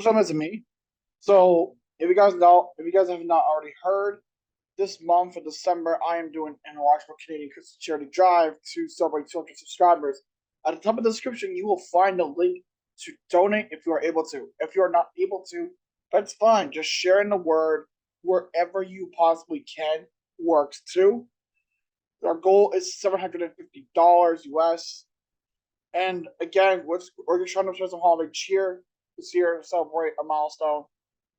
Welcome as me. So, if you guys have not already heard, this month of December, I am doing an Watchable Canadian Christmas Charity Drive to celebrate 200 subscribers. At the top of the description, you will find a link to donate if you are able to. If you are not able to, that's fine. Just sharing the word wherever you possibly can works too. Our goal is $750 US. And again, we're just trying to show some holiday cheer this year to celebrate a milestone.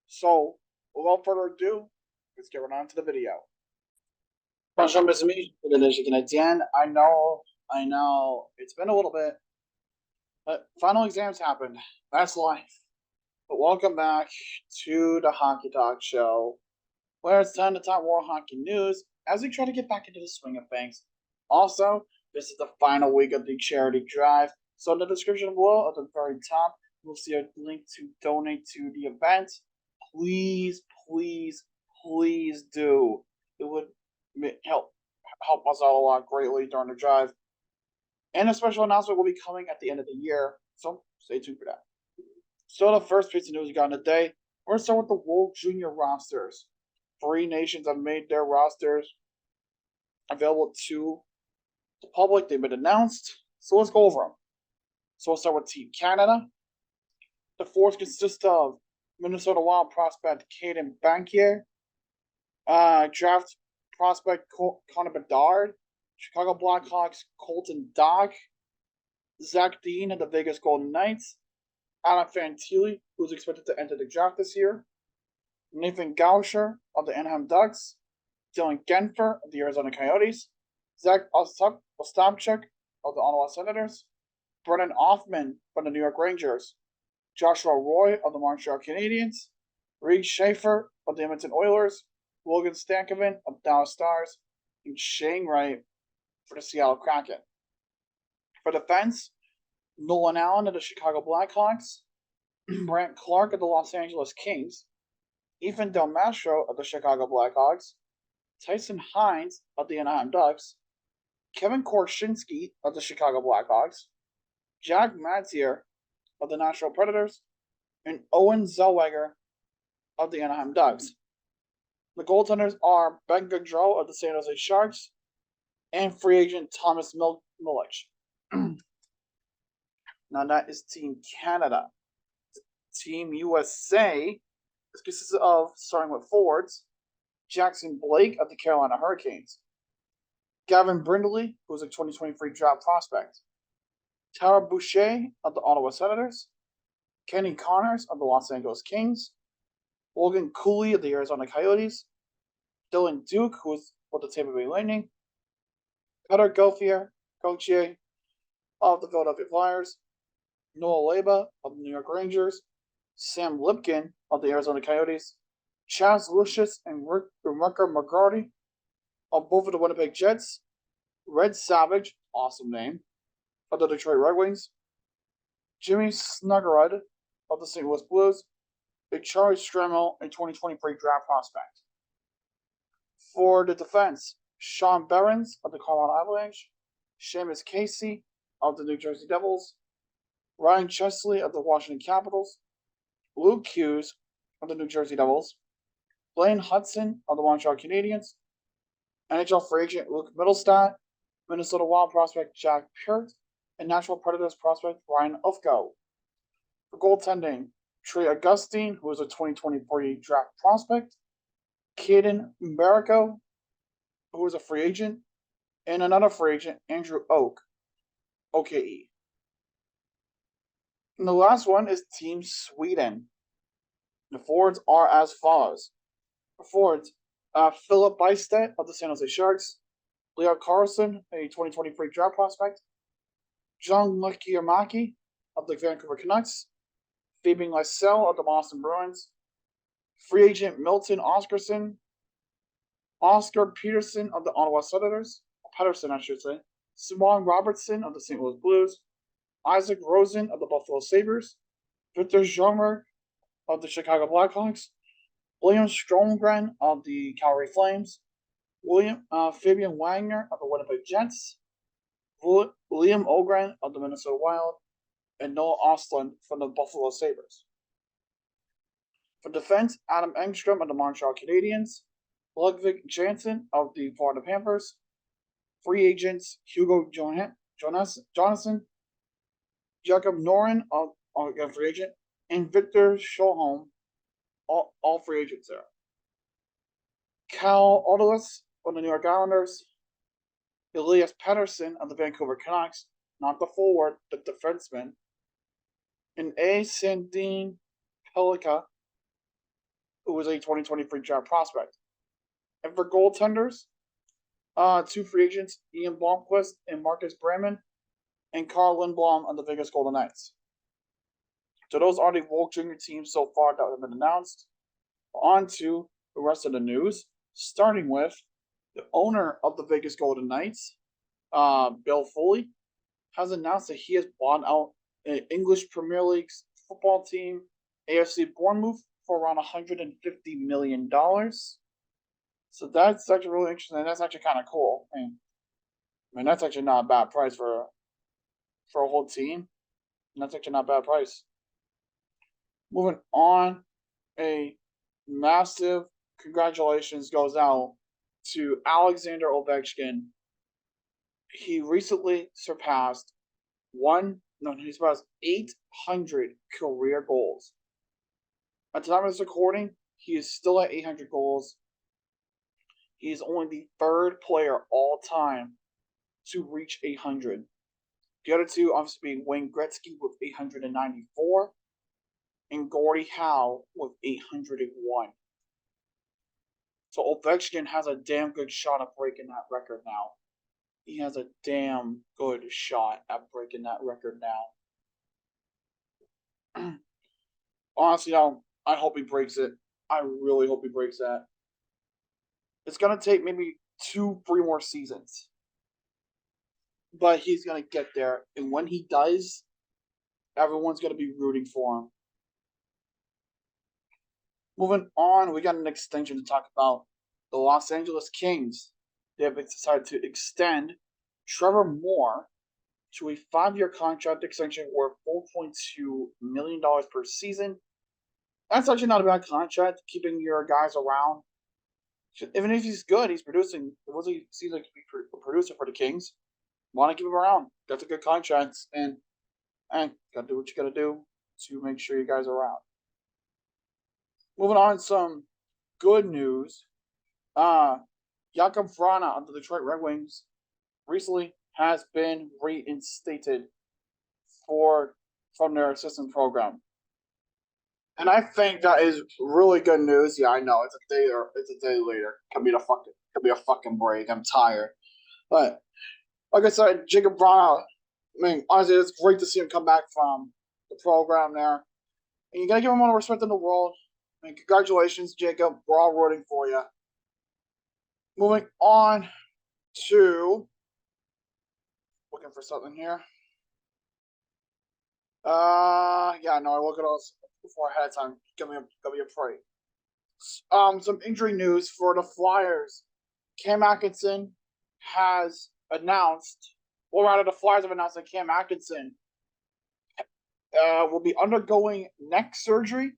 So, without further ado, let's get right on to the video. Bonjour, mes amis. Canadian. I know, it's been a little bit, but final exams happened. That's life. But welcome back to the Hockey Talk Show, where it's time to talk more hockey news as we try to get back into the swing of things. Also, this is the final week of the charity drive, so in the description below at the very top, you'll see a link to donate to the event. Please, please, please do. It would help us out a lot greatly during the drive. And a special announcement will be coming at the end of the year, so stay tuned for that. So the first piece of news we got in the day, we're going to start with the World Junior rosters. 3 nations have made their rosters available to the public. They've been announced. So let's go over them. So we'll start with Team Canada. The force consists of Minnesota Wild prospect Caden Bankier, draft prospect Connor Bedard, Chicago Blackhawks Colton Dach, Zach Dean of the Vegas Golden Knights, Adam Fantilli, who's expected to enter the draft this year, Nathan Gauscher of the Anaheim Ducks, Dylan Genfer of the Arizona Coyotes, Zach Ostapchuk of the Ottawa Senators, Brennan Othmann from the New York Rangers, Joshua Roy of the Montreal Canadiens, Reed Schaefer of the Edmonton Oilers, Logan Stankoven of the Dallas Stars, and Shane Wright for the Seattle Kraken. For defense, Nolan Allen of the Chicago Blackhawks, Brant Clark of the Los Angeles Kings, Ethan Del Mastro of the Chicago Blackhawks, Tyson Hines of the Anaheim Ducks, Kevin Korchinski of the Chicago Blackhawks, Jack Madzier of the Nashville Predators, and Owen Zellweger of the Anaheim Ducks. The goaltenders are Ben Gaudreau of the San Jose Sharks and free agent Thomas Milic. Now that is Team Canada. Team USA consists of, starting with forwards, Jackson Blake of the Carolina Hurricanes, Gavin Brindley, who is a 2023 draft prospect, Tara Boucher of the Ottawa Senators, Kenny Connors of the Los Angeles Kings, Logan Cooley of the Arizona Coyotes, Dylan Duke, who is with the Tampa Bay Lightning, Peter Gauthier of the Philadelphia Flyers, Noah Leba of the New York Rangers, Sam Lipkin of the Arizona Coyotes, Chaz Lucius and Rutger McGrady of both of the Winnipeg Jets, Red Savage, awesome name, of the Detroit Red Wings, Jimmy Snuggerud of the St. Louis Blues, and Charlie Stremmel, a 2023 draft prospect. For the defense, Sean Behrens of the Colorado Avalanche, Seamus Casey of the New Jersey Devils, Ryan Chesley of the Washington Capitals, Luke Hughes of the New Jersey Devils, Blaine Hudson of the Montreal Canadiens, NHL free agent Luke Mittelstadt, Minnesota Wild prospect Jack Peart, and Nashville Predators prospect Ryan Ufko. For goaltending, Trey Augustine, who is a 2023 draft prospect, Caden Mbereko, who is a free agent, and another free agent, Andrew Oak, OKE. And the last one is Team Sweden. The forwards are as follows. The forwards, Philip Bystedt of the San Jose Sharks, Leo Carlson, a 2023 draft prospect, John Lekiamaki of the Vancouver Canucks, Fabian Lysell of the Boston Bruins, free agent Milton Oscarson, Oscar Peterson of the Ottawa Senators, Pedersen, I should say, Simon Robertson of the St. Louis Blues, Isaac Rosen of the Buffalo Sabres, Victor Jeanmaire of the Chicago Blackhawks, William Stromgren of the Calgary Flames, Fabian Wagner of the Winnipeg Jets, Liam Ogren of the Minnesota Wild, and Noah Ostlund from the Buffalo Sabres. For defense, Adam Engstrom of the Montreal Canadiens, Ludwig Jansen of the Florida Panthers. Free agents, Hugo Jonathan, Jacob Noren of free agent, and Victor Schulholm, all free agents there. Cal Odolis of the New York Islanders, Elias Pettersson of the Vancouver Canucks, not the forward, the defenseman, and A. Sandine Pelika, who was a 2023 draft prospect. And for goaltenders, two free agents, Ian Blomqvist and Marcus Bremen, and Carl Lindblom on the Vegas Golden Knights. So those are the World Junior teams so far that have been announced. On to the rest of the news, starting with the owner of the Vegas Golden Knights, Bill Foley, has announced that he has bought out an English Premier League football team, AFC Bournemouth, for around $150 million. So that's actually really interesting. That's actually kind of cool. I mean, that's actually not a bad price for a whole team. And that's actually not a bad price. Moving on, a massive congratulations goes out to Alexander Ovechkin. He recently surpassed 800 career goals. At the time of this recording, he is still at 800 goals. He is only the third player all time to reach 800. The other two, obviously, being Wayne Gretzky with 894 and Gordie Howe with 801. So Ovechkin has a damn good shot at breaking that record now. He has a damn good shot at breaking that record now. Honestly, I hope he breaks it. I really hope he breaks that. It's going to take maybe 2-3 more seasons. But he's going to get there. And when he does, everyone's going to be rooting for him. Moving on, we got an extension to talk about. The Los Angeles Kings. They have decided to extend Trevor Moore to a 5-year contract extension worth $4.2 million per season. That's actually not a bad contract, keeping your guys around. Even if he's good, he's producing. He seems like to be a producer for the Kings. Want to keep him around. That's a good contract. And gotta do what you gotta do to make sure you guys are around. Moving on, some good news. Jakob Vrana of the Detroit Red Wings recently has been reinstated from their assistant program. And I think that is really good news. Yeah, I know it's a day later. Could be a fucking break. I'm tired. But like I said, Jacob Vrana, I mean, honestly, it's great to see him come back from the program there. And you gotta give him all the respect in the world. I mean, congratulations, Jacob. We're all rooting for you. Moving on to looking for something here. Yeah, no, I look at all this before ahead of time. Give me a break. Some injury news for the Flyers. Cam Atkinson has announced, or rather, the Flyers have announced that Cam Atkinson will be undergoing neck surgery,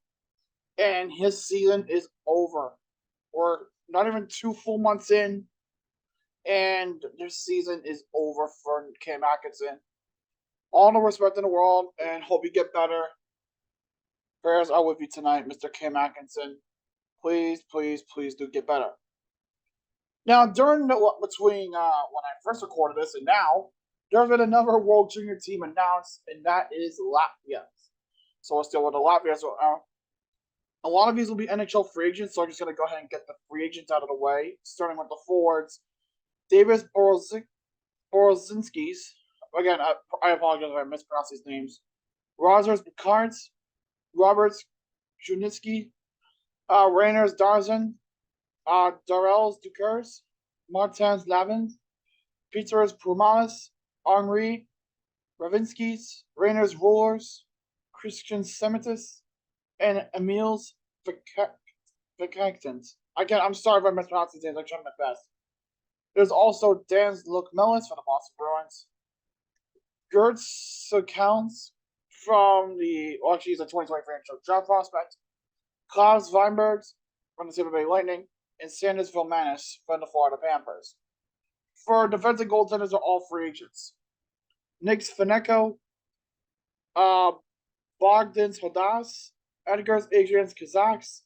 and his season is over. We're not even 2 full months in, and this season is over for Cam Atkinson. All the respect in the world, and hope you get better. Prayers are with you tonight, Mr. Cam Atkinson. Please, please, please do get better. Now, between when I first recorded this and now, there's been another World Junior team announced, and that is Latvia. So let's deal with the Latvia. So, a lot of these will be NHL free agents, so I'm just going to go ahead and get the free agents out of the way, starting with the forwards. Davis Borozinskis. Again, I apologize if I mispronounce these names. Rogers Bukarts, Roberts Junitsky, Rainers Darzan, Darrells Dukers, Martins Lavins, Peters Prumalis, Henri Ravinskis, Rainers Rollers, Christian Semitis, and Emils Vikaktins. I'm sorry if I mispronounced these names. I'm trying my best. There's also Dan Lukmelis from the Boston Bruins. Gert Sokowns from he's a 2023 NHL draft prospect. Klaus Weinbergs from the Tampa Bay Lightning, and Sanders Vilmanis from the Florida Panthers. For defensive goaltenders are all free agents. Nick Svaneko, uh, Bogdan Hodas, Edgars Adrians Kazaks,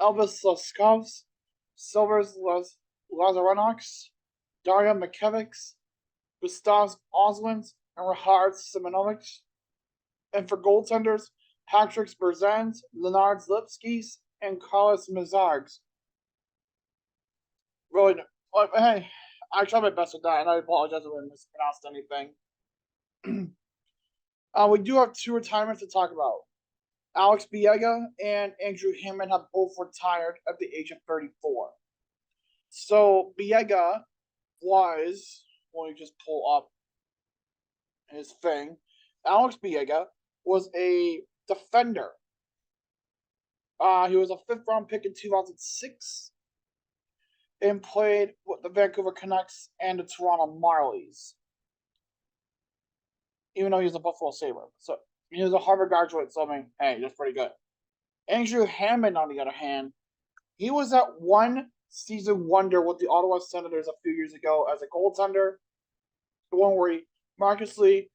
Elvis Laskovs, Silvers Lazarenox, Daria Makevics, Gustav Oswins, and Rahard Simonovic. And for goaltenders, Patrick Berzans, Leonard Lipskis, and Carlos Mazargs. Really, hey, I tried my best with that, and I apologize if I mispronounced anything. We do have two retirements to talk about. Alex Biega and Andrew Hammond have both retired at the age of 34. So Biega was, let me just pull up his thing. Alex Biega was a defender. He was a fifth-round pick in 2006 and played with the Vancouver Canucks and the Toronto Marlies. Even though he was a Buffalo Sabre. So he was a Harvard graduate, so I mean, hey, that's pretty good. Andrew Hammond, on the other hand, he was that one season wonder with the Ottawa Senators a few years ago as a goaltender. The one where he miraculously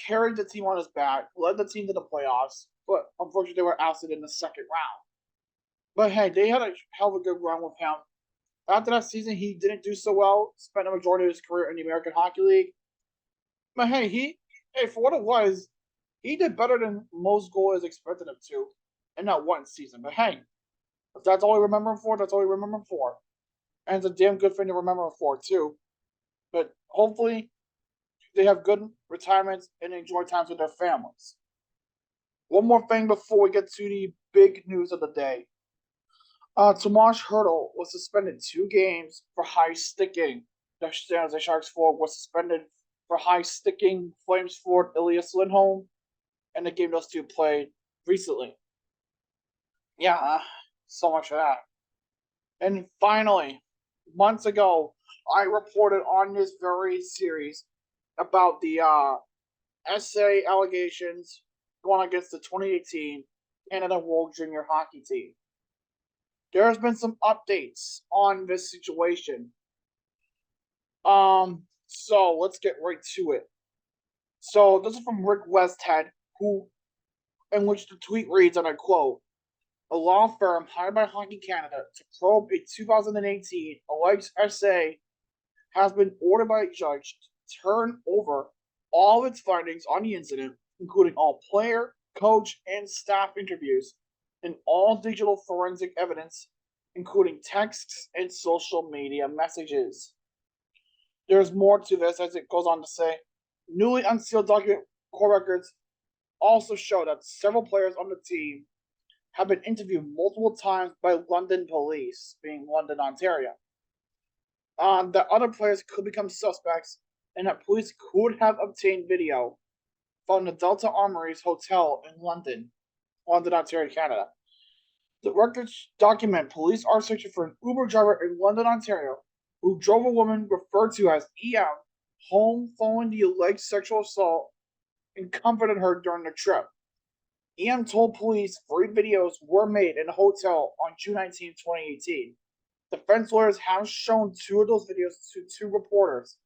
carried the team on his back, led the team to the playoffs, but unfortunately they were ousted in the second round. But hey, they had a hell of a good run with him. After that season, he didn't do so well, spent the majority of his career in the American Hockey League. But hey, for what it was, he did better than most goalies expected him to in that one season. But hey, if that's all we remember him for, that's all we remember him for. And it's a damn good thing to remember him for, too. But hopefully, they have good retirements and enjoy times with their families. One more thing before we get to the big news of the day. Tomas Hertl was suspended 2 games for high sticking. The San Jose Sharks forward was suspended for high sticking Flames forward Elias Lindholm, and the game those two played recently. Yeah, so much for that. And finally, months ago, I reported on this very series about the SA allegations going against the 2018 Canada World Junior Hockey Team. There has been some updates on this situation. So let's get right to it. So this is from Rick Westhead, in which the tweet reads, and I quote, "A law firm hired by Hockey Canada to probe a 2018 alleged SA has been ordered by a judge to turn over all of its findings on the incident, including all player, coach, and staff interviews, and all digital forensic evidence, including texts and social media messages." There's more to this, as it goes on to say, newly unsealed document court records also show that several players on the team have been interviewed multiple times by London police, being London, Ontario. That other players could become suspects, and that police could have obtained video from the Delta Armories Hotel in London, Ontario, Canada. The records document police are searching for an Uber driver in London, Ontario, who drove a woman referred to as EM home following the alleged sexual assault and comforted her during the trip. EM told police 3 videos were made in the hotel on June 19, 2018. Defense lawyers have shown 2 of those videos to 2 reporters.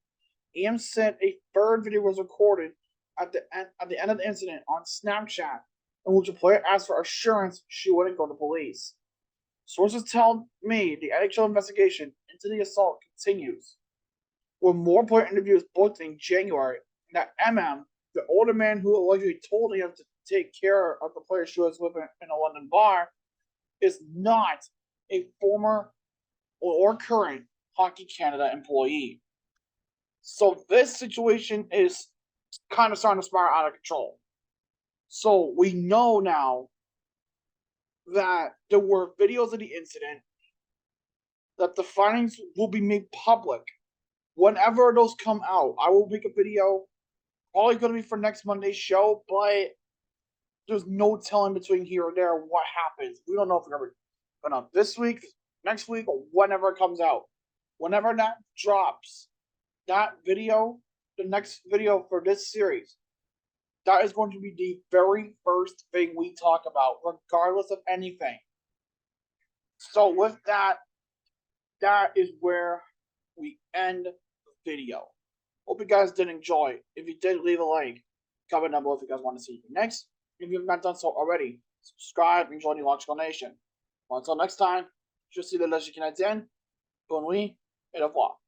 EM said a 3rd video was recorded at the end of the incident on Snapchat, in which a player asked for assurance she wouldn't go to police. Sources tell me the NHL investigation into the assault continues, with more player interviews booked in January. That MM, the older man who allegedly told him to take care of the player she was with in a London bar, is not a former or current Hockey Canada employee. So this situation is kind of starting to spiral out of control. So we know now that there were videos of the incident, that the findings will be made public whenever those come out. I will make a video, probably going to be for next Monday's show, but there's no telling between here and there what happens. We don't know if it's going to be this week, next week, or whenever it comes out. Whenever that drops, that video, the next video for this series, that is going to be the very first thing we talk about, regardless of anything. So with that, that is where we end the video. Hope you guys did enjoy. If you did, leave a like. Comment down below if you guys want to see anything next. If you have not done so already, subscribe and join the Logical Nation. Well, until next time, je suis le Logique Canadien. Bonne nuit et au revoir.